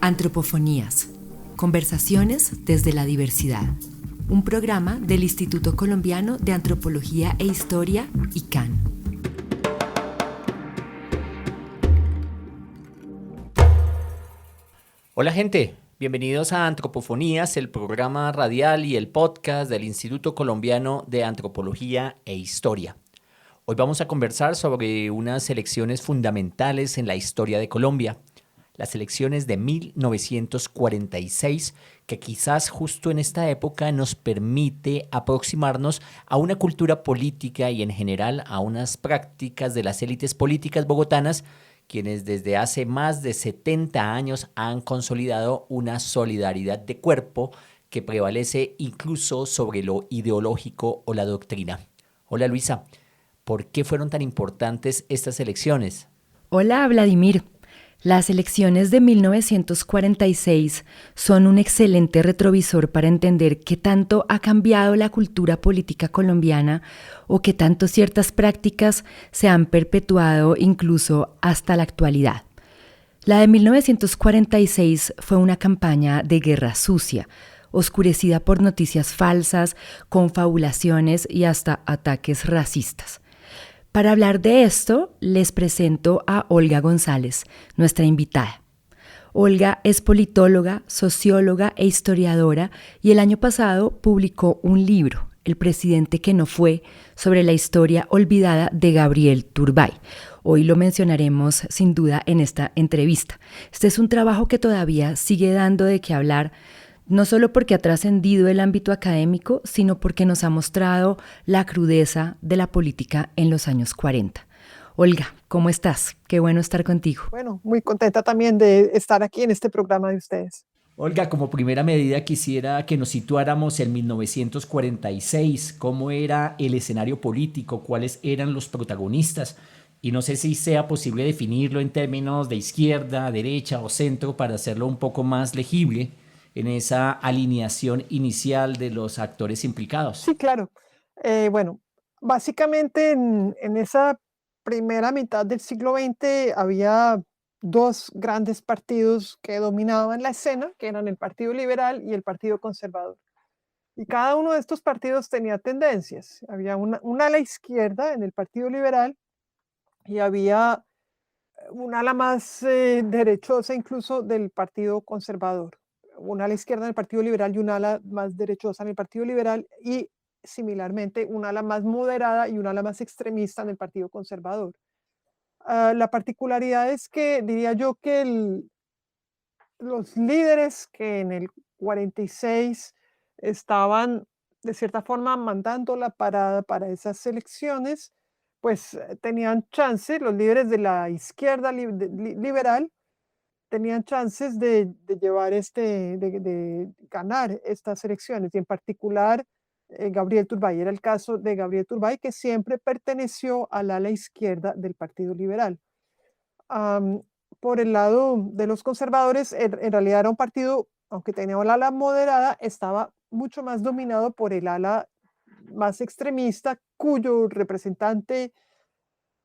Antropofonías. Conversaciones desde la diversidad. Un programa del Instituto Colombiano de Antropología e Historia, ICANN. Hola gente, bienvenidos a Antropofonías, el programa radial y el podcast del Instituto Colombiano de Antropología e Historia. Hoy vamos a conversar sobre unas elecciones fundamentales en la historia de Colombia, las elecciones de 1946, que quizás justo en esta época nos permite aproximarnos a una cultura política y en general a unas prácticas de las élites políticas bogotanas, quienes desde hace más de 70 años han consolidado una solidaridad de cuerpo que prevalece incluso sobre lo ideológico o la doctrina. Hola Luisa, ¿por qué fueron tan importantes estas elecciones? Hola Vladimir. Las elecciones de 1946 son un excelente retrovisor para entender qué tanto ha cambiado la cultura política colombiana o qué tanto ciertas prácticas se han perpetuado incluso hasta la actualidad. La de 1946 fue una campaña de guerra sucia, oscurecida por noticias falsas, confabulaciones y hasta ataques racistas. Para hablar de esto, les presento a Olga González, nuestra invitada. Olga es politóloga, socióloga e historiadora y el año pasado publicó un libro, El presidente que no fue, sobre la historia olvidada de Gabriel Turbay. Hoy lo mencionaremos sin duda en esta entrevista. Este es un trabajo que todavía sigue dando de qué hablar, no solo porque ha trascendido el ámbito académico, sino porque nos ha mostrado la crudeza de la política en los años 40. Olga, ¿cómo estás? Qué bueno estar contigo. Bueno, muy contenta también de estar aquí en este programa de ustedes. Olga, como primera medida quisiera que nos situáramos en 1946, cómo era el escenario político, cuáles eran los protagonistas, y no sé si sea posible definirlo en términos de izquierda, derecha o centro para hacerlo un poco más legible en esa alineación inicial de los actores implicados. Sí, claro. Bueno, básicamente en esa primera mitad del siglo XX había dos grandes partidos que dominaban la escena, que eran el Partido Liberal y el Partido Conservador. Y cada uno de estos partidos tenía tendencias. Había un ala izquierda en el Partido Liberal y había un ala más derechosa incluso del Partido Conservador. Un ala izquierda en el Partido Liberal y un ala más derechosa en el Partido Liberal y similarmente un ala más moderada y un ala más extremista en el Partido Conservador. La particularidad es que diría yo que los líderes que en el 46 estaban de cierta forma mandando la parada para esas elecciones, pues tenían chance, los líderes de la izquierda liberal tenían chances de llevar de ganar estas elecciones, y en particular Gabriel Turbay. Era el caso de Gabriel Turbay, que siempre perteneció al ala izquierda del Partido Liberal. Am, por el lado de los conservadores, en realidad era un partido, aunque tenía un ala moderada, estaba mucho más dominado por el ala más extremista, cuyo representante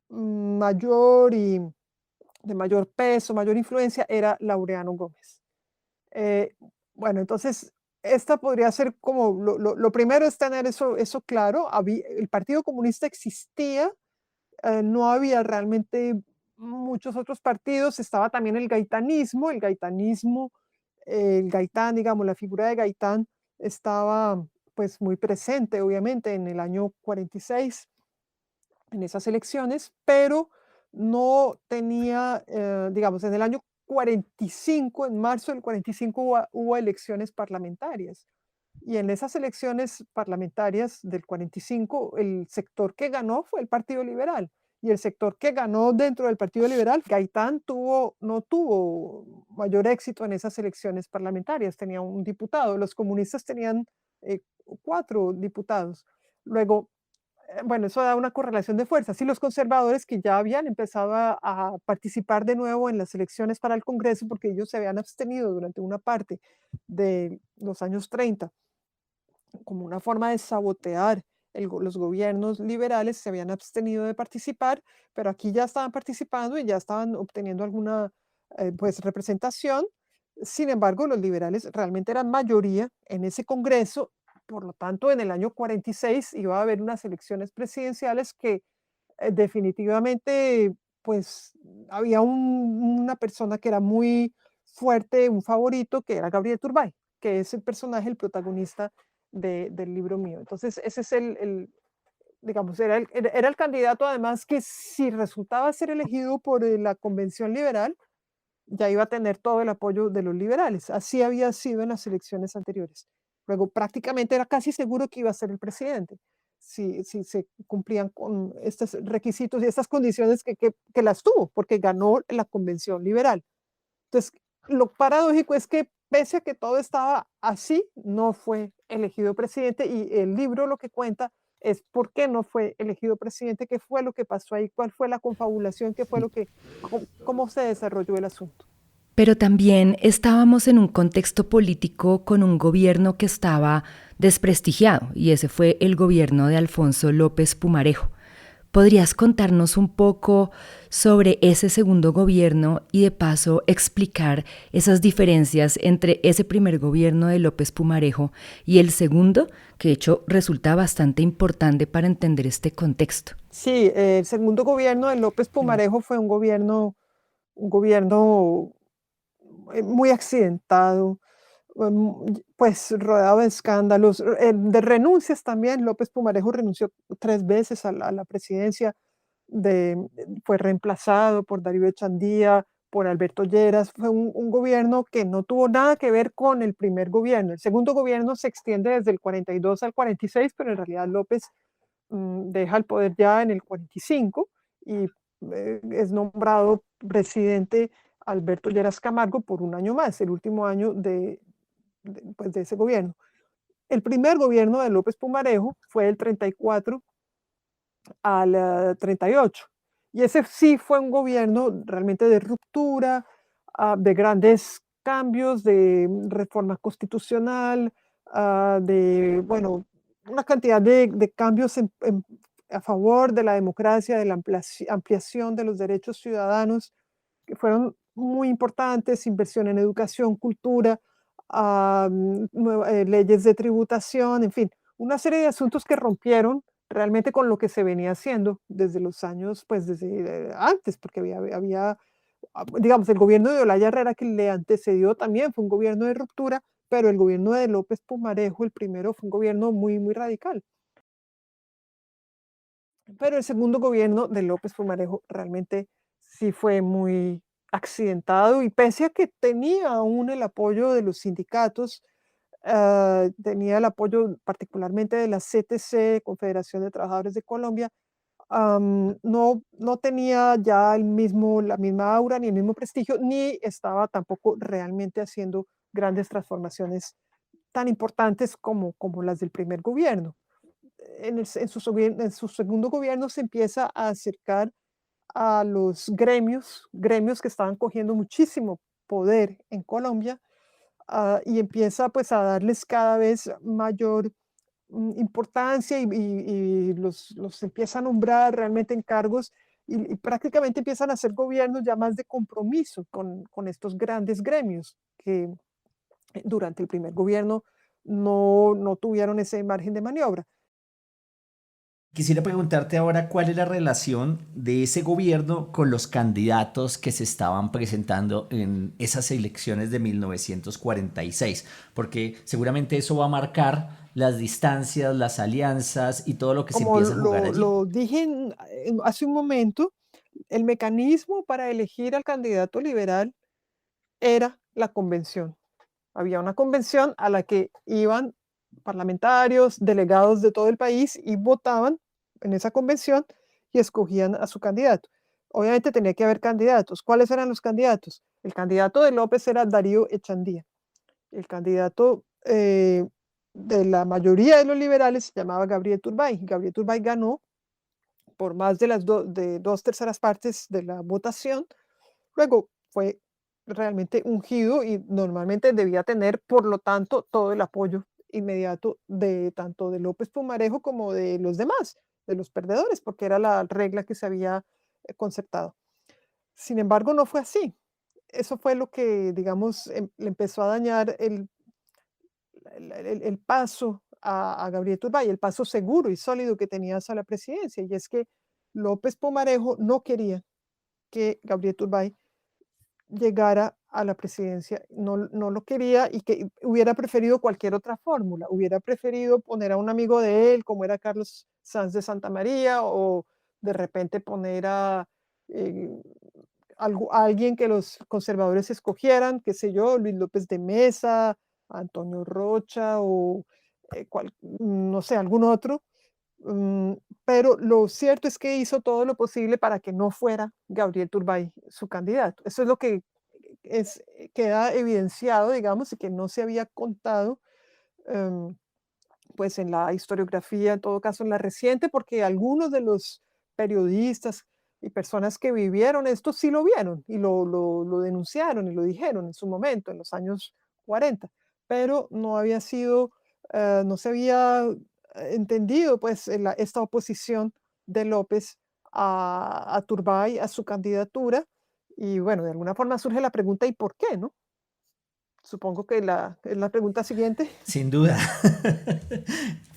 mayor y de mayor peso, mayor influencia, era Laureano Gómez. Eh, bueno, entonces, esta podría ser como, lo primero es tener eso claro. El Partido Comunista existía, no había realmente muchos otros partidos, estaba también el gaitanismo, el Gaitán, digamos, la figura de Gaitán estaba pues muy presente, obviamente, en el año 46, en esas elecciones, pero no tenía, digamos, en el año 45, en marzo del 45 hubo elecciones parlamentarias. Y en esas elecciones parlamentarias del 45, el sector que ganó fue el Partido Liberal. Y el sector que ganó dentro del Partido Liberal, Gaitán no tuvo mayor éxito en esas elecciones parlamentarias, tenía un diputado, los comunistas tenían 4 diputados. Luego, bueno, eso da una correlación de fuerzas. Y los conservadores, que ya habían empezado a participar de nuevo en las elecciones para el Congreso, porque ellos se habían abstenido durante una parte de los años 30, como una forma de sabotear los gobiernos liberales, se habían abstenido de participar, pero aquí ya estaban participando y ya estaban obteniendo alguna pues representación. Sin embargo, los liberales realmente eran mayoría en ese Congreso, por lo tanto, en el año 46 iba a haber unas elecciones presidenciales que definitivamente, pues había una persona que era muy fuerte, un favorito, que era Gabriel Turbay, que es el personaje, el protagonista del libro mío. Entonces, ese es digamos, era el candidato, además, que si resultaba ser elegido por la Convención Liberal, ya iba a tener todo el apoyo de los liberales. Así había sido en las elecciones anteriores. Luego, prácticamente era casi seguro que iba a ser el presidente, si se cumplían con estos requisitos y estas condiciones que las tuvo, porque ganó la convención liberal. Entonces, lo paradójico es que pese a que todo estaba así, no fue elegido presidente y el libro lo que cuenta es por qué no fue elegido presidente, qué fue lo que pasó ahí, cuál fue la confabulación, qué fue cómo se desarrolló el asunto. Pero también estábamos en un contexto político con un gobierno que estaba desprestigiado, y ese fue el gobierno de Alfonso López Pumarejo. ¿Podrías contarnos un poco sobre ese segundo gobierno y de paso explicar esas diferencias entre ese primer gobierno de López Pumarejo y el segundo, que de hecho resulta bastante importante para entender este contexto? Sí, el segundo gobierno de López Pumarejo fue un gobierno muy accidentado, pues rodeado de escándalos, de renuncias también. López Pumarejo renunció 3 veces a la presidencia, fue reemplazado por Darío Echandía, por Alberto Lleras. Fue un gobierno que no tuvo nada que ver con el primer gobierno. El segundo gobierno se extiende desde el 42 al 46, pero en realidad López deja el poder ya en el 45 y es nombrado presidente Alberto Lleras Camargo por un año más, el último año pues, de ese gobierno. El primer gobierno de López Pumarejo fue del 34 al 38. Y ese sí fue un gobierno realmente de ruptura, de grandes cambios, de reforma constitucional, bueno, una cantidad de cambios a favor de la democracia, de la ampliación de los derechos ciudadanos, que fueron muy importantes, inversión en educación, cultura, leyes de tributación, en fin, una serie de asuntos que rompieron realmente con lo que se venía haciendo desde los años, pues desde antes, porque digamos, el gobierno de Olaya Herrera que le antecedió también fue un gobierno de ruptura, pero el gobierno de López Pumarejo, el primero, fue un gobierno muy, muy radical. Pero el segundo gobierno de López Pumarejo realmente sí fue muy accidentado y pese a que tenía aún el apoyo de los sindicatos, tenía el apoyo particularmente de la CTC, Confederación de Trabajadores de Colombia, no tenía ya la misma aura ni el mismo prestigio, ni estaba tampoco realmente haciendo grandes transformaciones tan importantes como las del primer gobierno. En su segundo gobierno se empieza a acercar a los gremios que estaban cogiendo muchísimo poder en Colombia, y empieza pues a darles cada vez mayor importancia y los empieza a nombrar realmente en cargos y prácticamente empiezan a hacer gobiernos ya más de compromiso con estos grandes gremios que durante el primer gobierno no tuvieron ese margen de maniobra. Quisiera preguntarte ahora cuál es la relación de ese gobierno con los candidatos que se estaban presentando en esas elecciones de 1946, porque seguramente eso va a marcar las distancias, las alianzas y todo lo que se Como empieza a jugar allí. lo dije hace un momento, el mecanismo para elegir al candidato liberal era la convención. Había una convención a la que iban parlamentarios, delegados de todo el país y votaban en esa convención y escogían a su candidato. Obviamente tenía que haber candidatos. ¿Cuáles eran los candidatos? El candidato de López era Darío Echandía. El candidato de la mayoría de los liberales se llamaba Gabriel Turbay. Gabriel Turbay ganó por más de 2/3 partes de la votación. Luego fue realmente ungido y normalmente debía tener, por lo tanto, todo el apoyo inmediato de tanto de López Pumarejo como de los demás, de los perdedores, porque era la regla que se había concertado. Sin embargo, no fue así. eso fue lo que, digamos, le empezó a dañar el paso a Gabriel Turbay, el paso seguro y sólido que tenía hacia la presidencia. Y es que López Pumarejo no quería que Gabriel Turbay llegara a la presidencia, no lo quería y que hubiera preferido cualquier otra fórmula, hubiera preferido poner a un amigo de él, como era Carlos Sanz de Santa María, o de repente poner eh, a alguien que los conservadores escogieran, qué sé yo, Luis López de Mesa, Antonio Rocha o no sé, algún otro. Mm, pero lo cierto es que hizo todo lo posible para que no fuera Gabriel Turbay su candidato. Eso es lo que queda evidenciado, digamos, y que no se había contado, em, pues en la historiografía, en todo caso en la reciente, porque algunos de los periodistas y personas que vivieron esto sí lo vieron y lo denunciaron y lo dijeron en su momento, en los años 40, pero no había sido, no se había entendido pues esta oposición de López a Turbay, a su candidatura. Y bueno, de alguna forma surge la pregunta, ¿y por qué, no? Supongo que es la pregunta siguiente. Sin duda.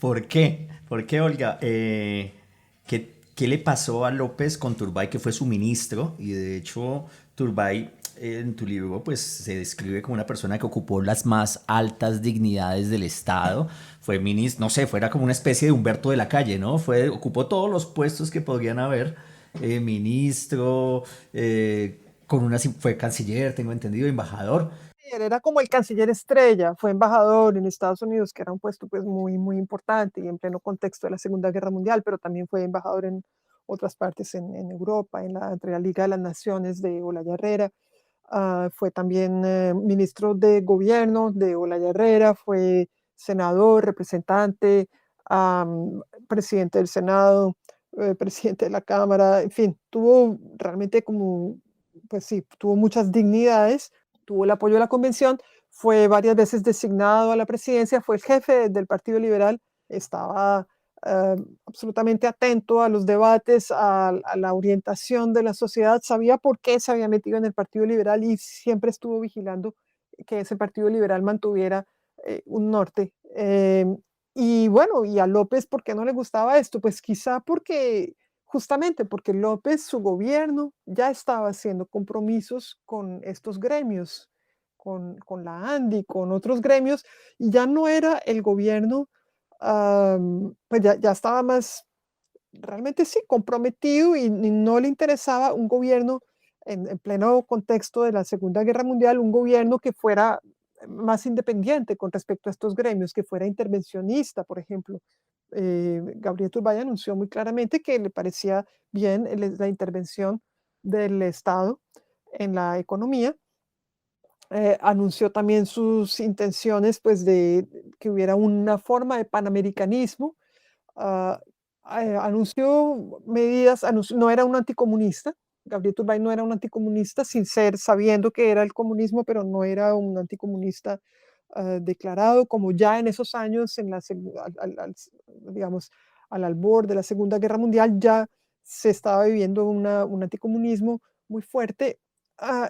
¿Por qué? ¿Por qué, Olga? ¿Qué le pasó a López con Turbay, que fue su ministro? Y de hecho, Turbay, en tu libro, pues se describe como una persona que ocupó las más altas dignidades del Estado. Fue ministro, no sé, fuera como una especie de Humberto de la Calle, ¿no? Ocupó todos los puestos que podrían haber. Ministro, fue canciller, tengo entendido, embajador. Él era como el canciller estrella, fue embajador en Estados Unidos, que era un puesto pues muy importante y en pleno contexto de la Segunda Guerra Mundial, pero también fue embajador en otras partes en Europa, entre la Liga de las Naciones de Olaya Herrera. Fue también ministro de gobierno de Olaya Herrera, fue senador, representante, presidente del Senado, presidente de la Cámara, en fin, tuvo realmente pues sí, tuvo muchas dignidades, tuvo el apoyo de la convención, fue varias veces designado a la presidencia, fue el jefe del Partido Liberal, estaba absolutamente atento a los debates, a la orientación de la sociedad, sabía por qué se había metido en el Partido Liberal y siempre estuvo vigilando que ese Partido Liberal mantuviera un norte. Y bueno, y a López, ¿por qué no le gustaba esto? Pues quizá justamente porque López, su gobierno, ya estaba haciendo compromisos con estos gremios, con la ANDI, con otros gremios, y ya no era el gobierno, pues ya estaba más, realmente sí, comprometido y no le interesaba un gobierno en pleno contexto de la Segunda Guerra Mundial, un gobierno que fuera más independiente con respecto a estos gremios, que fuera intervencionista, por ejemplo. Gabriel Turbay anunció muy claramente que le parecía bien la intervención del Estado en la economía. Anunció también sus intenciones pues, de que hubiera una forma de panamericanismo. ah, Anunció medidas, no era un anticomunista. Gabriel Turbay no era un anticomunista, sabiendo que era el comunismo, pero no era un anticomunista declarado, como ya en esos años, digamos, al albor de la Segunda Guerra Mundial, ya se estaba viviendo un anticomunismo muy fuerte.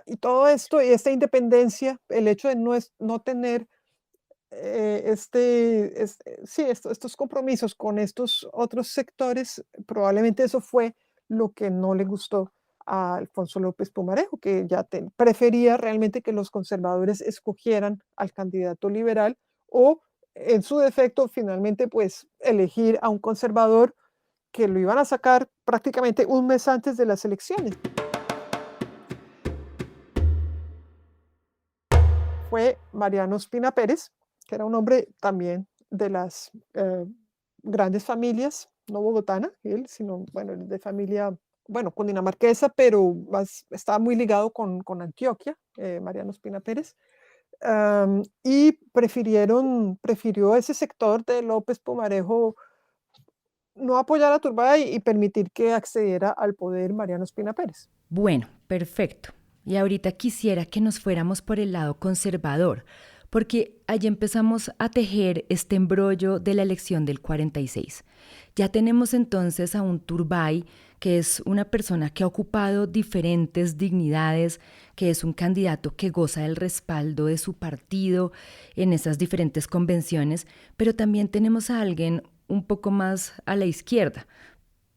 Y todo esto, y esta independencia, el hecho de no tener sí, estos compromisos con estos otros sectores, probablemente eso fue lo que no le gustó a Alfonso López Pumarejo, que ya prefería realmente que los conservadores escogieran al candidato liberal o, en su defecto, finalmente, pues elegir a un conservador que lo iban a sacar prácticamente un mes antes de las elecciones. Fue Mariano Ospina Pérez, que era un hombre también de las grandes familias, no bogotana, él, sino, bueno, de familia, bueno, cundinamarquesa, pero estaba muy ligado con Antioquia, Mariano Ospina Pérez. Y prefirió ese sector de López Pumarejo no apoyar a Turbay y permitir que accediera al poder Mariano Ospina Pérez. Bueno, perfecto. Y ahorita quisiera que nos fuéramos por el lado conservador, porque allí empezamos a tejer este embrollo de la elección del 46. Ya tenemos entonces a un Turbay que es una persona que ha ocupado diferentes dignidades, que es un candidato que goza del respaldo de su partido en esas diferentes convenciones, pero también tenemos a alguien un poco más a la izquierda,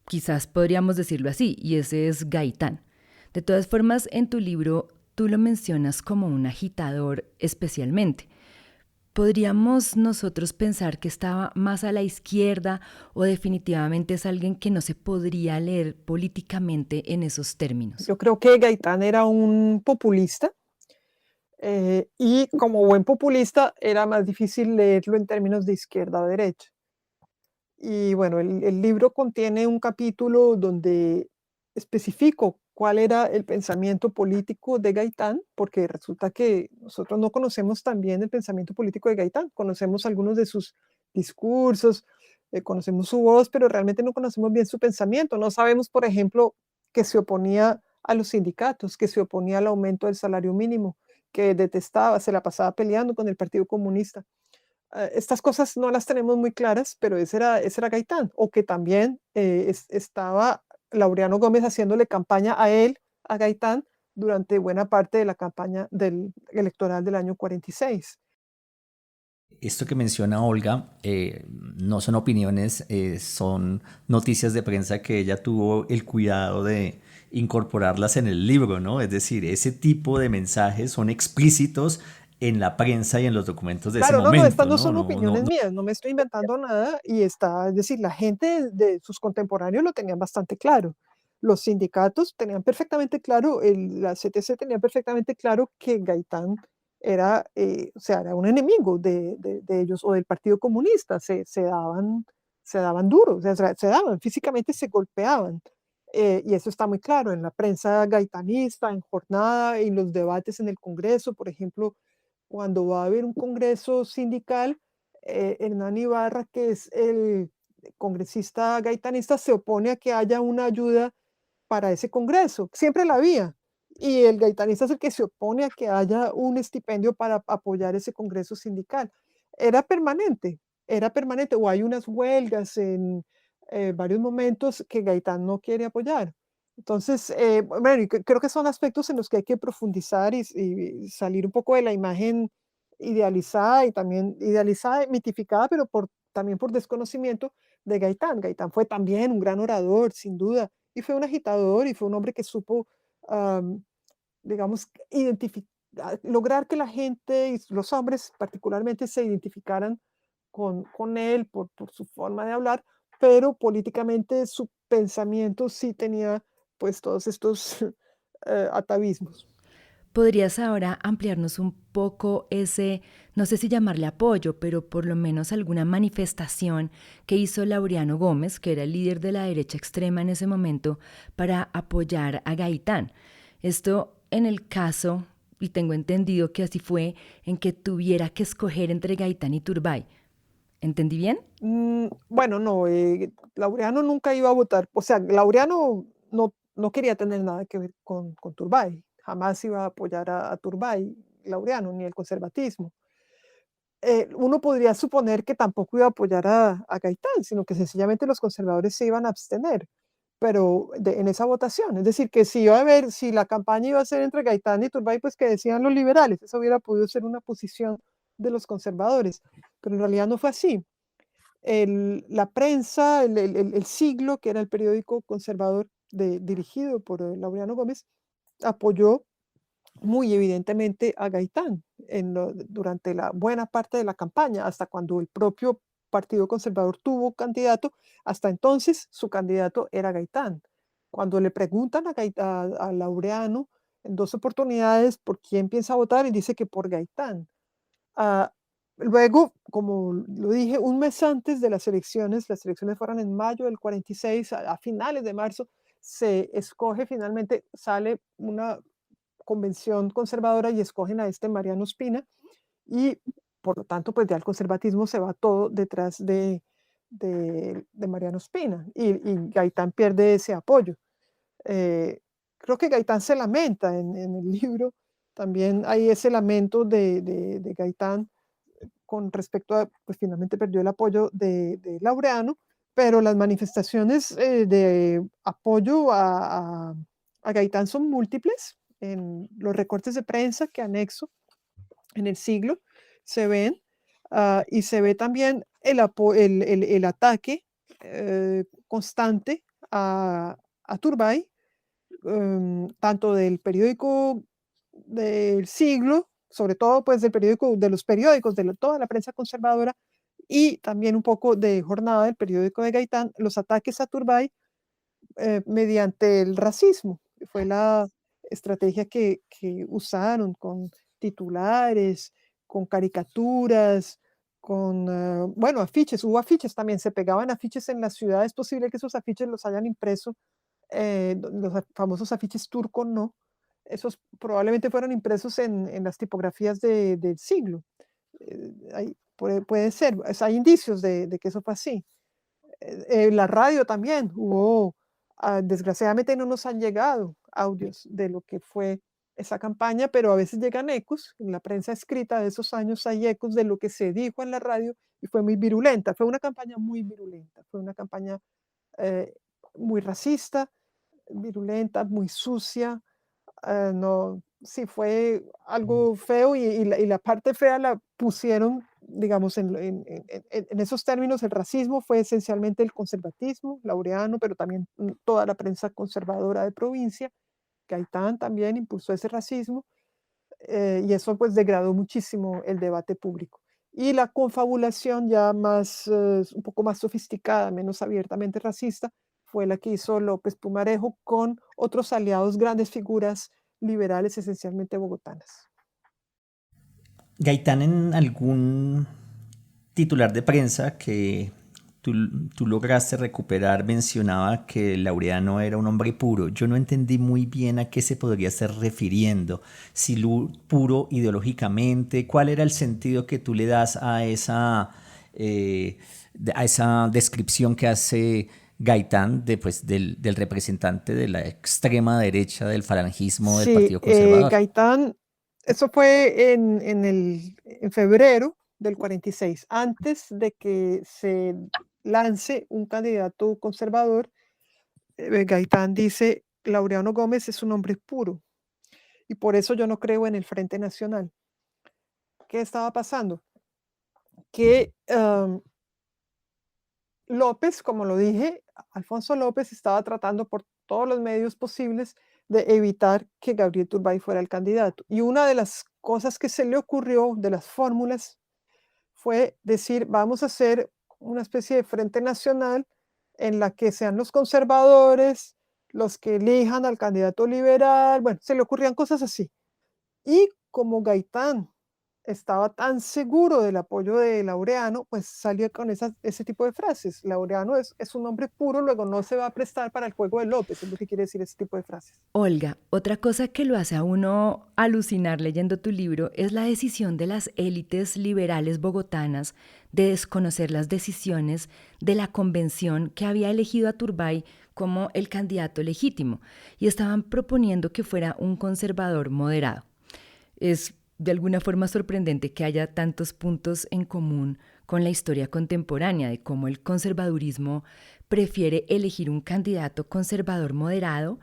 quizás podríamos decirlo así, y ese es Gaitán. De todas formas, en tu libro tú lo mencionas como un agitador especialmente. ¿Podríamos nosotros pensar que estaba más a la izquierda o definitivamente es alguien que no se podría leer políticamente en esos términos? Yo creo que Gaitán era un populista y como buen populista era más difícil leerlo en términos de izquierda o derecha. Y bueno, el libro contiene un capítulo donde especifico cuál era el pensamiento político de Gaitán, porque resulta que nosotros no conocemos tan bien el pensamiento político de Gaitán, conocemos algunos de sus discursos, conocemos su voz, pero realmente no conocemos bien su pensamiento. No sabemos, por ejemplo, que se oponía a los sindicatos, que se oponía al aumento del salario mínimo, que detestaba, se la pasaba peleando con el Partido Comunista. Estas cosas no las tenemos muy claras, pero ese era Gaitán, o que también estaba Laureano Gómez haciéndole campaña a él, a Gaitán, durante buena parte de la campaña electoral del año 46. Esto que menciona Olga no son opiniones, son noticias de prensa que ella tuvo el cuidado de incorporarlas en el libro, ¿no? Es decir, ese tipo de mensajes son explícitos en la prensa y en los documentos de ese Claro, no, no, estas momento, no ¿no? son opiniones mías, no me estoy inventando nada y está, es decir, la gente de sus contemporáneos lo tenían bastante claro. Los sindicatos tenían perfectamente claro, la CTC tenía perfectamente claro que Gaitán era, o sea, era un enemigo de ellos o del Partido Comunista, se daban duros, o sea, se daban, físicamente se golpeaban. Y eso está muy claro en la prensa gaitanista, en jornada, en los debates en el Congreso, por ejemplo, cuando va a haber un congreso sindical, Hernán Ibarra, que es el congresista gaitanista, se opone a que haya una ayuda para ese congreso. Siempre la había. Y el gaitanista es el que se opone a que haya un estipendio para apoyar ese congreso sindical. Era permanente, o hay unas huelgas en varios momentos que Gaitán no quiere apoyar. Entonces, bueno, y creo que son aspectos en los que hay que profundizar y salir un poco de la imagen idealizada y también idealizada, mitificada, pero también por desconocimiento de Gaitán. Gaitán fue también un gran orador, sin duda, y fue un agitador y fue un hombre que supo, am, digamos, lograr que la gente y los hombres particularmente se identificaran con él por su forma de hablar, pero políticamente su pensamiento sí tenía pues todos estos atavismos. ¿Podrías ahora ampliarnos un poco ese, no sé si llamarle apoyo, pero por lo menos alguna manifestación que hizo Laureano Gómez, que era el líder de la derecha extrema en ese momento, para apoyar a Gaitán? Esto en el caso, y tengo entendido que así fue, en que tuviera que escoger entre Gaitán y Turbay. ¿Entendí bien? Bueno, no, Laureano nunca iba a votar, o sea, Laureano no quería tener nada que ver con Turbay, jamás iba a apoyar a Turbay, Laureano, ni el conservatismo. Uno podría suponer que tampoco iba a apoyar a Gaitán, sino que sencillamente los conservadores se iban a abstener, pero en esa votación, es decir, que si iba a haber, si la campaña iba a ser entre Gaitán y Turbay, pues que decían los liberales, eso hubiera podido ser una posición de los conservadores, pero en realidad no fue así. La prensa, el Siglo, que era el periódico conservador dirigido por Laureano Gómez, apoyó muy evidentemente a Gaitán durante la buena parte de la campaña, hasta cuando el propio Partido Conservador tuvo candidato, hasta entonces su candidato era Gaitán. Cuando le preguntan a Laureano en dos oportunidades por quién piensa votar, y dice que por Gaitán. Ah, Luego, como lo dije, un mes antes de las elecciones fueron en mayo del 46, a finales de marzo, se escoge finalmente, sale una convención conservadora y escogen a este Mariano Ospina y por lo tanto, pues ya el conservatismo se va todo detrás de Mariano Ospina y Gaitán pierde ese apoyo. Eh, Creo que Gaitán se lamenta en el libro, también hay ese lamento de Gaitán con respecto a, pues finalmente perdió el apoyo de Laureano, pero las manifestaciones de apoyo a Gaitán son múltiples. En los recortes de prensa que anexo en el siglo se ven, y se ve también el ataque constante a Turbay, tanto del periódico del siglo, sobre todo pues de los periódicos, toda la prensa conservadora, y también un poco de Jornada, del periódico de Gaitán, los ataques a Turbay mediante el racismo. Fue la estrategia que usaron con titulares, con caricaturas, con, bueno, afiches. Hubo afiches también, se pegaban afiches en la ciudad. Es posible que esos afiches los hayan impreso, los famosos afiches turcos, no. Esos probablemente fueron impresos en las tipografías del siglo. Puede ser, hay indicios de que eso fue así. La radio también hubo, desgraciadamente no nos han llegado audios de lo que fue esa campaña, pero a veces llegan ecos, en la prensa escrita de esos años hay ecos de lo que se dijo en la radio y fue muy virulenta, fue una campaña muy virulenta, fue una campaña eh, muy racista, virulenta, muy sucia, no, sí fue algo feo y la parte fea la pusieron, digamos, en esos términos. El racismo fue esencialmente el conservatismo laureano, pero también toda la prensa conservadora de provincia. Gaitán también impulsó ese racismo, y eso pues degradó muchísimo el debate público. Y la confabulación ya más, un poco más sofisticada, menos abiertamente racista, fue la que hizo López Pumarejo con otros aliados, grandes figuras liberales, esencialmente bogotanas. Gaitán en algún titular de prensa que tú lograste recuperar mencionaba que Laureano era un hombre puro. Yo no entendí muy bien a qué se podría estar refiriendo. Si puro ideológicamente, ¿cuál era el sentido que tú le das a esa descripción que hace Gaitán del representante de la extrema derecha del falangismo del Sí, Partido Conservador? Gaitán, eso fue en febrero del 46, antes de que se lance un candidato conservador. Gaitán dice: Laureano Gómez es un hombre puro y por eso yo no creo en el Frente Nacional. ¿Qué estaba pasando? Que López, como lo dije, Alfonso López estaba tratando por todos los medios posibles de evitar que Gabriel Turbay fuera el candidato. Y una de las cosas que se le ocurrió, de las fórmulas, fue decir: vamos a hacer una especie de frente nacional en la que sean los conservadores los que elijan al candidato liberal. Bueno, se le ocurrían cosas así. Y como Gaitán estaba tan seguro del apoyo de Laureano, pues salió con ese tipo de frases. Laureano es un hombre puro, luego no se va a prestar para el juego de López, es lo que quiere decir ese tipo de frases. Olga, otra cosa que lo hace a uno alucinar leyendo tu libro es la decisión de las élites liberales bogotanas de desconocer las decisiones de la convención que había elegido a Turbay como el candidato legítimo y estaban proponiendo que fuera un conservador moderado. Es de alguna forma sorprendente que haya tantos puntos en común con la historia contemporánea de cómo el conservadurismo prefiere elegir un candidato conservador moderado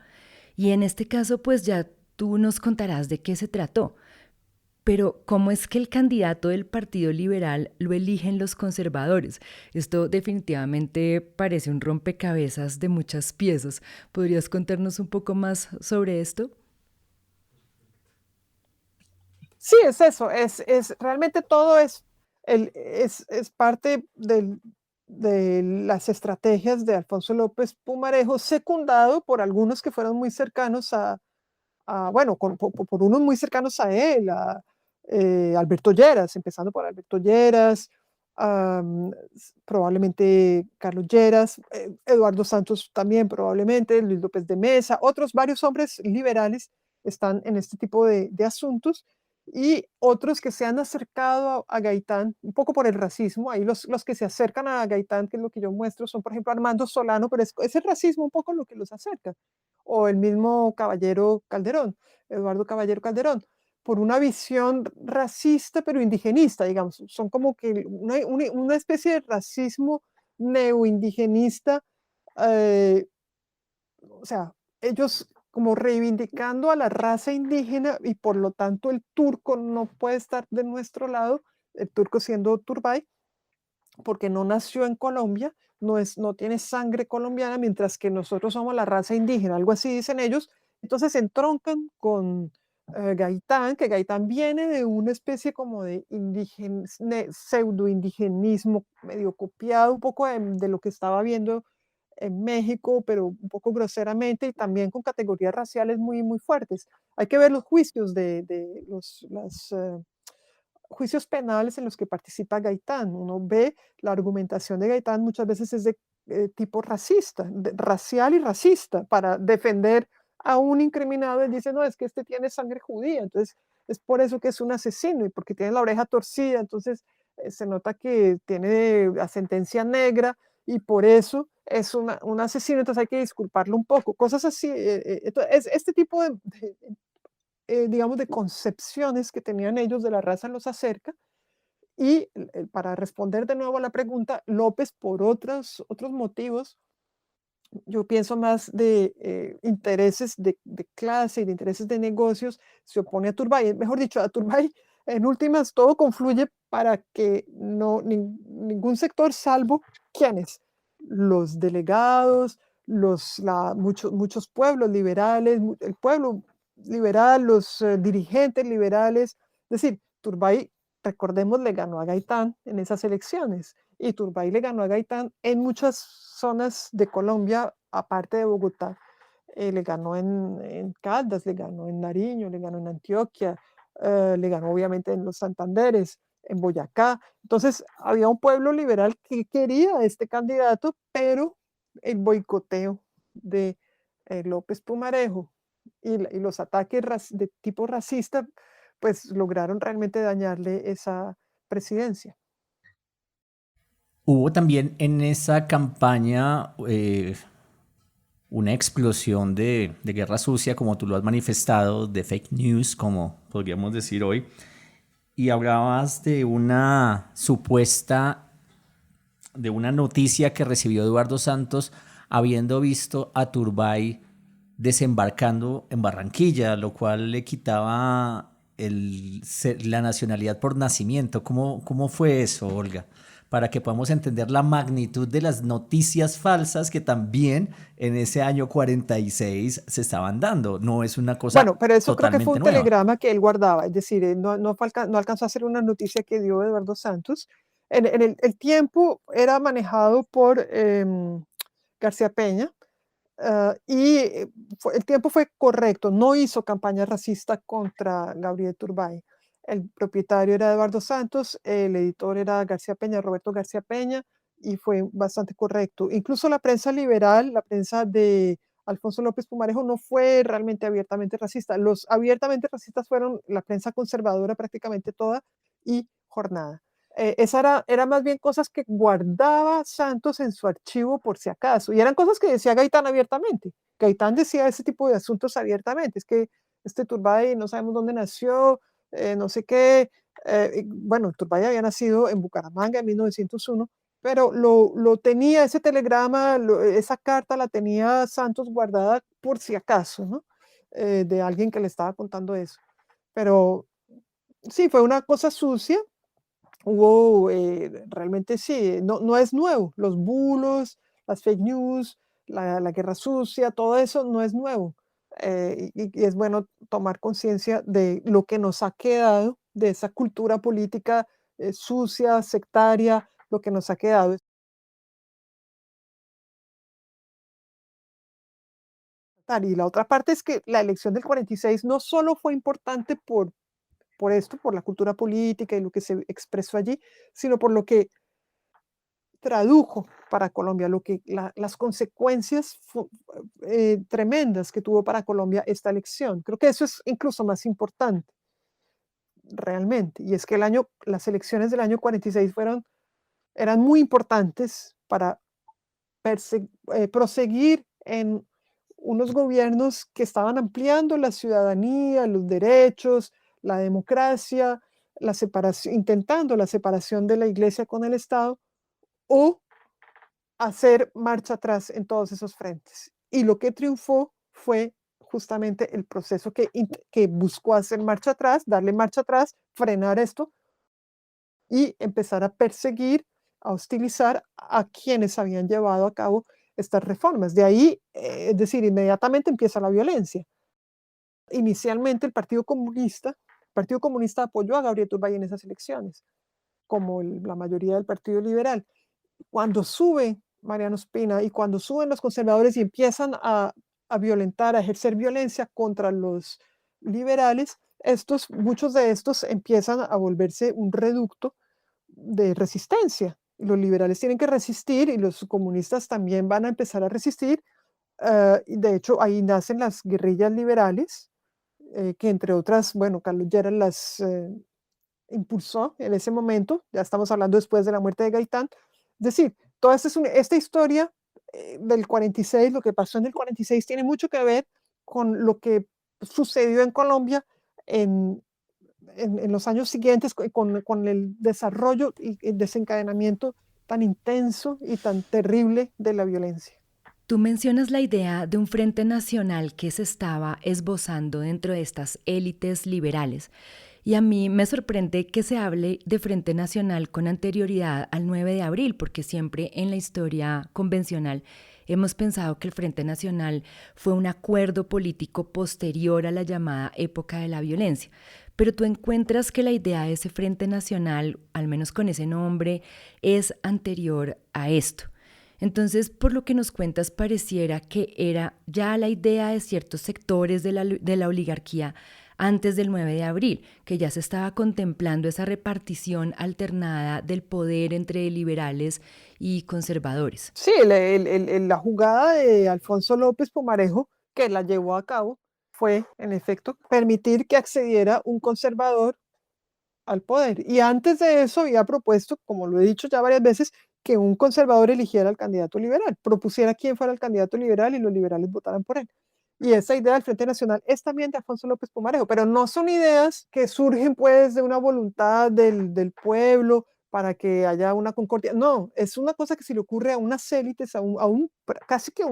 y en este caso pues ya tú nos contarás de qué se trató. Pero ¿cómo es que el candidato del Partido Liberal lo eligen los conservadores? Esto definitivamente parece un rompecabezas de muchas piezas. ¿Podrías contarnos un poco más sobre esto? Sí, es eso, realmente todo es parte de las estrategias de Alfonso López Pumarejo, secundado por algunos que fueron muy cercanos bueno, por unos muy cercanos a él, Alberto Lleras, empezando por Alberto Lleras, probablemente Carlos Lleras, Eduardo Santos también probablemente, Luis López de Mesa, otros varios hombres liberales están en este tipo de asuntos, y otros que se han acercado a Gaitán, un poco por el racismo. Ahí los que se acercan a Gaitán, que es lo que yo muestro, son por ejemplo Armando Solano, pero es el racismo un poco lo que los acerca, o el mismo Caballero Calderón, Eduardo Caballero Calderón, por una visión racista pero indigenista, digamos. Son como que una especie de racismo neoindigenista, eh, o sea, ellos como reivindicando a la raza indígena y por lo tanto el turco no puede estar de nuestro lado, el turco siendo Turbay, porque no nació en Colombia, no tiene sangre colombiana, mientras que nosotros somos la raza indígena, algo así dicen ellos. Entonces se entroncan con Gaitán, que Gaitán viene de una especie como de pseudo-indigenismo, medio copiado un poco de lo que estaba viendo en México, pero un poco groseramente y también con categorías raciales muy, muy fuertes. Hay que ver los juicios de juicios penales en los que participa Gaitán. Uno ve la argumentación de Gaitán muchas veces es de tipo racista, racial y racista, para defender a un incriminado. Él dice, no, es que este tiene sangre judía, entonces es por eso que es un asesino y porque tiene la oreja torcida, entonces se nota que tiene ascendencia negra y por eso es un asesino, entonces hay que disculparlo un poco. Cosas así, este tipo digamos, de concepciones que tenían ellos de la raza los acerca. Y para responder de nuevo a la pregunta, López, por otros motivos, yo pienso más de intereses de clase y de intereses de negocios, se opone a Turbay. Mejor dicho, a Turbay, en últimas, todo confluye para que ningún sector, salvo ¿quiénes? Los delegados, muchos pueblos liberales, el pueblo liberal, los dirigentes liberales. Es decir, Turbay, recordemos, le ganó a Gaitán en esas elecciones y Turbay le ganó a Gaitán en muchas zonas de Colombia, aparte de Bogotá. Le ganó en Caldas, le ganó en Nariño, le ganó en Antioquia, le ganó obviamente en los Santanderes, en Boyacá. Entonces, había un pueblo liberal que quería a este candidato, pero el boicoteo de López Pumarejo y los ataques de tipo racista, pues lograron realmente dañarle esa presidencia. Hubo también en esa campaña una explosión de guerra sucia, como tú lo has manifestado, de fake news, como podríamos decir hoy, y hablabas de una noticia que recibió Eduardo Santos habiendo visto a Turbay desembarcando en Barranquilla, lo cual le quitaba la nacionalidad por nacimiento. ¿Cómo fue eso, Olga? Para que podamos entender la magnitud de las noticias falsas que también en ese año 46 se estaban dando. No es una Bueno, cosa pero eso creo que fue totalmente un nueva. telegrama que él guardaba, es decir, no alcanzó a ser una noticia que dio Eduardo Santos. En el tiempo era manejado por García Peña, y el tiempo fue correcto, no hizo campaña racista contra Gabriel Turbay. El propietario era Eduardo Santos, el editor era García Peña, Roberto García Peña, y fue bastante correcto. Incluso la prensa liberal, la prensa de Alfonso López Pumarejo, no fue realmente abiertamente racista. Los abiertamente racistas fueron la prensa conservadora prácticamente toda y Jornada. Esa era más bien cosas que guardaba Santos en su archivo por si acaso, y eran cosas que decía Gaitán abiertamente. Gaitán decía ese tipo de asuntos abiertamente, es que este Turbay no sabemos dónde nació, no sé qué. Bueno, Turbay había nacido en Bucaramanga en 1901, pero lo tenía, ese telegrama, esa carta la tenía Santos guardada por si acaso, ¿no? De alguien que le estaba contando eso. Pero sí, fue una cosa sucia. Hubo, realmente sí, no es nuevo. Los bulos, las fake news, la guerra sucia, todo eso no es nuevo. Y es bueno tomar conciencia de lo que nos ha quedado de esa cultura política sucia, sectaria, lo que nos ha quedado. Y la otra parte es que la elección del 46 no solo fue importante por esto, por la cultura política y lo que se expresó allí, sino por lo que tradujo para Colombia, las consecuencias tremendas que tuvo para Colombia esta elección. Creo que eso es incluso más importante, realmente. Y es que las elecciones del año 46 eran muy importantes para proseguir en unos gobiernos que estaban ampliando la ciudadanía, los derechos, la democracia, intentando la separación de la iglesia con el Estado, o hacer marcha atrás en todos esos frentes. Y lo que triunfó fue justamente el proceso que buscó hacer marcha atrás, darle marcha atrás, frenar esto y empezar a perseguir, a hostilizar a quienes habían llevado a cabo estas reformas. De ahí, es decir, inmediatamente empieza la violencia. Inicialmente el Partido Comunista apoyó a Gabriel Turbay en esas elecciones, como la mayoría del Partido Liberal. Cuando sube Mariano Ospina y cuando suben los conservadores y empiezan a violentar, a ejercer violencia contra los liberales, muchos de estos empiezan a volverse un reducto de resistencia. Los liberales tienen que resistir y los comunistas también van a empezar a resistir. Y de hecho, ahí nacen las guerrillas liberales, que entre otras, bueno, Carlos Lleras las impulsó en ese momento. Ya estamos hablando después de la muerte de Gaitán. Es decir, toda esta historia del 46, lo que pasó en el 46, tiene mucho que ver con lo que sucedió en Colombia en los años siguientes, con el desarrollo y el desencadenamiento tan intenso y tan terrible de la violencia. Tú mencionas la idea de un frente nacional que se estaba esbozando dentro de estas élites liberales. Y a mí me sorprende que se hable de Frente Nacional con anterioridad al 9 de abril, porque siempre en la historia convencional hemos pensado que el Frente Nacional fue un acuerdo político posterior a la llamada época de la violencia. Pero tú encuentras que la idea de ese Frente Nacional, al menos con ese nombre, es anterior a esto. Entonces, por lo que nos cuentas, pareciera que era ya la idea de ciertos sectores de la oligarquía antes del 9 de abril, que ya se estaba contemplando esa repartición alternada del poder entre liberales y conservadores. Sí, la jugada de Alfonso López Pumarejo, que la llevó a cabo, fue, en efecto, permitir que accediera un conservador al poder. Y antes de eso había propuesto, como lo he dicho ya varias veces, que un conservador eligiera al candidato liberal, propusiera quién fuera el candidato liberal y los liberales votaran por él. Y esa idea del Frente Nacional es también de Alfonso López Pumarejo, pero no son ideas que surgen pues de una voluntad del pueblo para que haya una concordia. No, es una cosa que se le ocurre a unas élites, casi que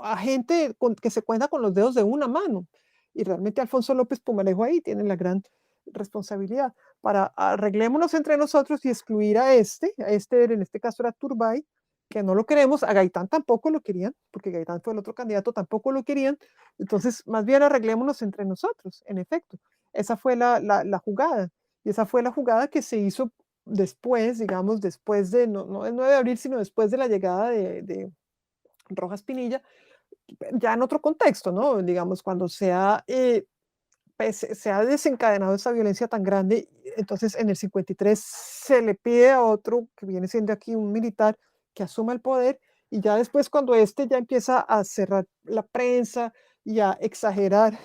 a gente que se cuenta con los dedos de una mano. Y realmente Alfonso López Pumarejo ahí tiene la gran responsabilidad. Para arreglémonos entre nosotros y excluir a este en este caso era Turbay, que no lo queremos, a Gaitán tampoco lo querían, porque Gaitán fue el otro candidato, tampoco lo querían, entonces más bien arreglémonos entre nosotros, en efecto. Esa fue la jugada, y esa fue la jugada que se hizo después, digamos, después de, no el 9 de abril, sino después de la llegada de Rojas Pinilla, ya en otro contexto, ¿no? Digamos, cuando se ha desencadenado esa violencia tan grande, entonces en el 53 se le pide a otro, que viene siendo aquí un militar, que asuma el poder, y ya después cuando ya empieza a cerrar la prensa y a exagerar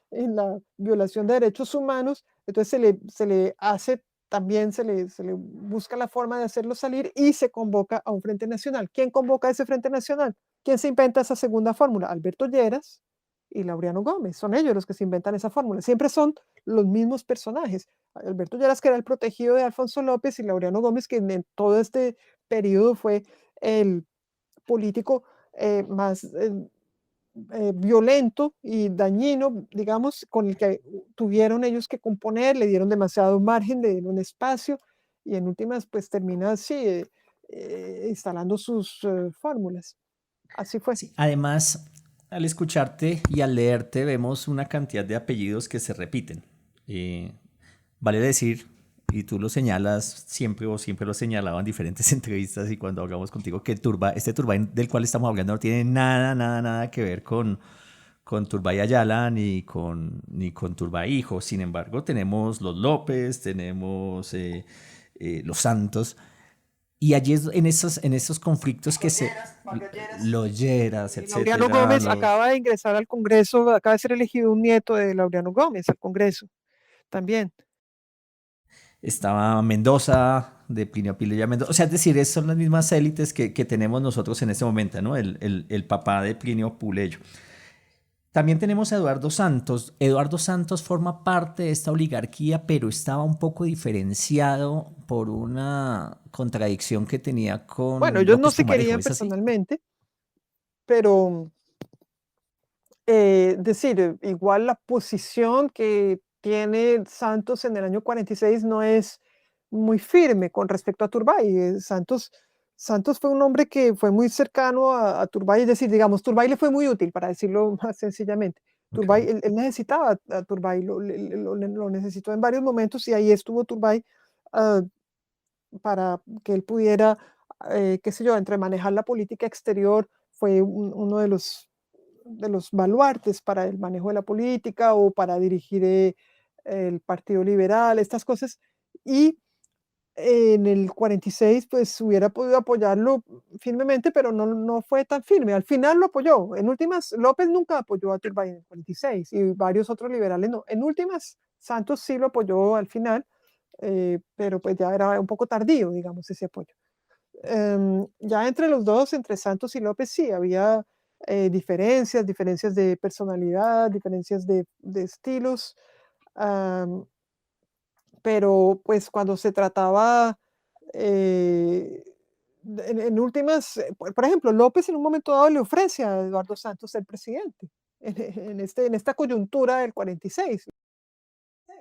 en la violación de derechos humanos, entonces se le hace también, se le busca la forma de hacerlo salir y se convoca a un Frente Nacional. ¿Quién convoca a ese Frente Nacional? ¿Quién se inventa esa segunda fórmula? Alberto Lleras y Laureano Gómez. Son ellos los que se inventan esa fórmula. Siempre son los mismos personajes. Alberto Lleras, que era el protegido de Alfonso López, y Laureano Gómez, que en todo este periodo fue el político más violento y dañino, digamos, con el que tuvieron ellos que componer, le dieron demasiado margen, le dieron espacio, y en últimas, pues termina así, instalando sus fórmulas. Así fue. Sí, además, al escucharte y al leerte, vemos una cantidad de apellidos que se repiten. Vale decir, y tú lo señalas siempre, o siempre lo señalaba en diferentes entrevistas y cuando hablamos contigo, que este Turbay del cual estamos hablando no tiene nada que ver con Turbay Ayala ni con Turbay hijo. Sin embargo, tenemos los López, tenemos los Santos. Y allí es en esos conflictos que los Lleras, etcétera. Laureano Gómez acaba de ingresar al Congreso, acaba de ser elegido un nieto de Laureano Gómez al Congreso también. Estaba Mendoza, de Plinio Pililla Mendoza. O sea, es decir, son las mismas élites que tenemos nosotros en este momento, ¿no? El papá de Plinio Puleyo. También tenemos a Eduardo Santos. Eduardo Santos forma parte de esta oligarquía, pero estaba un poco diferenciado por una contradicción que tenía Bueno, con ellos no López se Pumarejo, querían ¿es así? personalmente, pero decir, igual la posición que tiene Santos en el año 46 no es muy firme con respecto a Turbay. Santos fue un hombre que fue muy cercano a Turbay, es decir, digamos, Turbay le fue muy útil, para decirlo más sencillamente. Ok. Turbay, él necesitaba a Turbay, lo necesitó en varios momentos y ahí estuvo Turbay ah, para que él pudiera, qué sé yo, entre manejar la política exterior, fue uno de los baluartes para el manejo de la política o para dirigir el Partido Liberal, estas cosas. Y en el 46, pues hubiera podido apoyarlo firmemente, pero no fue tan firme. Al final lo apoyó. En últimas, López nunca apoyó a Turbay en el 46 y varios otros liberales no. En últimas, Santos sí lo apoyó al final, pero pues ya era un poco tardío, digamos, ese apoyo. Ya entre los dos, entre Santos y López, sí, había diferencias de personalidad, diferencias de estilos, am, pero pues cuando se trataba, eh, en últimas, por ejemplo, López en un momento dado le ofrece a Eduardo Santos ser presidente en esta coyuntura del 46.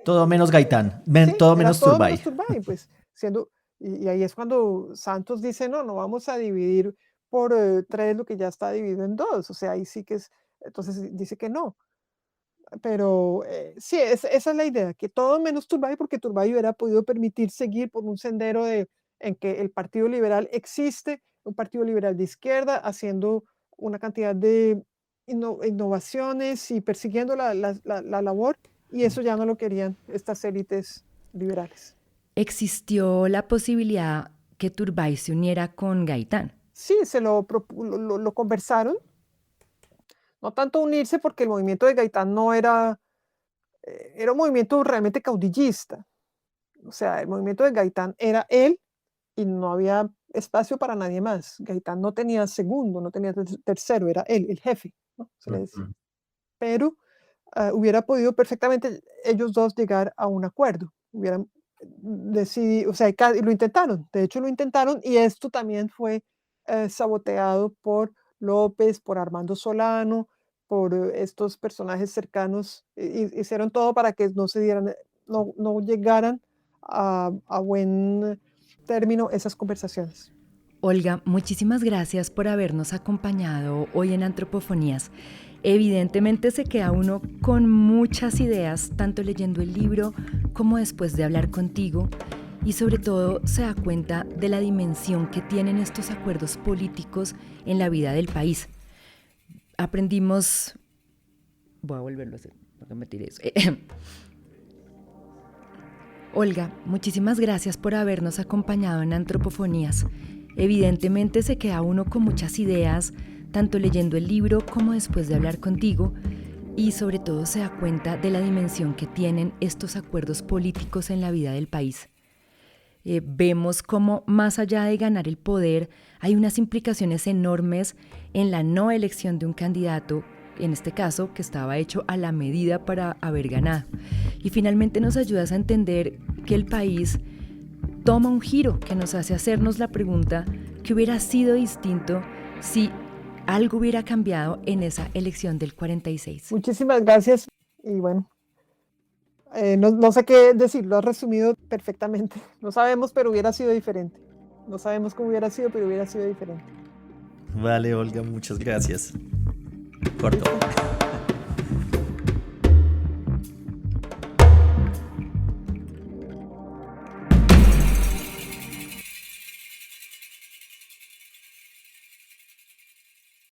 Todo menos Gaitán, Sí, todo era menos todo menos Turbay. Turbay, pues siendo, y ahí es cuando Santos dice, no, no vamos a dividir por tres lo que ya está dividido en dos, o sea, ahí sí que es, entonces dice que no, pero sí, esa es la idea, que todo menos Turbay, porque Turbay hubiera podido permitir seguir por un sendero en que el Partido Liberal existe, un Partido Liberal de izquierda, haciendo una cantidad de innovaciones y persiguiendo la labor, y eso ya no lo querían estas élites liberales. ¿Existió la posibilidad que Turbay se uniera con Gaitán? Sí, lo conversaron, no tanto unirse porque el movimiento de Gaitán no era, era un movimiento realmente caudillista, o sea, el movimiento de Gaitán era él y no había espacio para nadie más. Gaitán no tenía segundo, no tenía tercero, era él, el jefe, ¿no? Se le decía. Ujú. Pero hubiera podido perfectamente ellos dos llegar a un acuerdo. Hubieran decidido, o sea, lo intentaron, de hecho lo intentaron y esto también fue saboteado por López, por Armando Solano, por estos personajes cercanos, hicieron todo para que no se dieran, no llegaran a buen término esas conversaciones. Olga, muchísimas gracias por habernos acompañado hoy en Antropofonías. Evidentemente se queda uno con muchas ideas, tanto leyendo el libro como después de hablar contigo, y sobre todo se da cuenta de la dimensión que tienen estos acuerdos políticos en la vida del país. Aprendimos... Voy a volverlo a hacer, porque me tiré eso. Olga, muchísimas gracias por habernos acompañado en Antropofonías. Evidentemente se queda uno con muchas ideas, tanto leyendo el libro como después de hablar contigo, y sobre todo se da cuenta de la dimensión que tienen estos acuerdos políticos en la vida del país. Vemos cómo más allá de ganar el poder, hay unas implicaciones enormes en la no elección de un candidato, en este caso, que estaba hecho a la medida para haber ganado. Y finalmente nos ayudas a entender que el país toma un giro que nos hace hacernos la pregunta ¿qué hubiera sido distinto si algo hubiera cambiado en esa elección del 46? Muchísimas gracias y bueno, no sé qué decir, lo has resumido perfectamente. No sabemos, pero hubiera sido diferente. No sabemos cómo hubiera sido, pero hubiera sido diferente. Vale, Olga, muchas gracias. Corto. ¿Listo?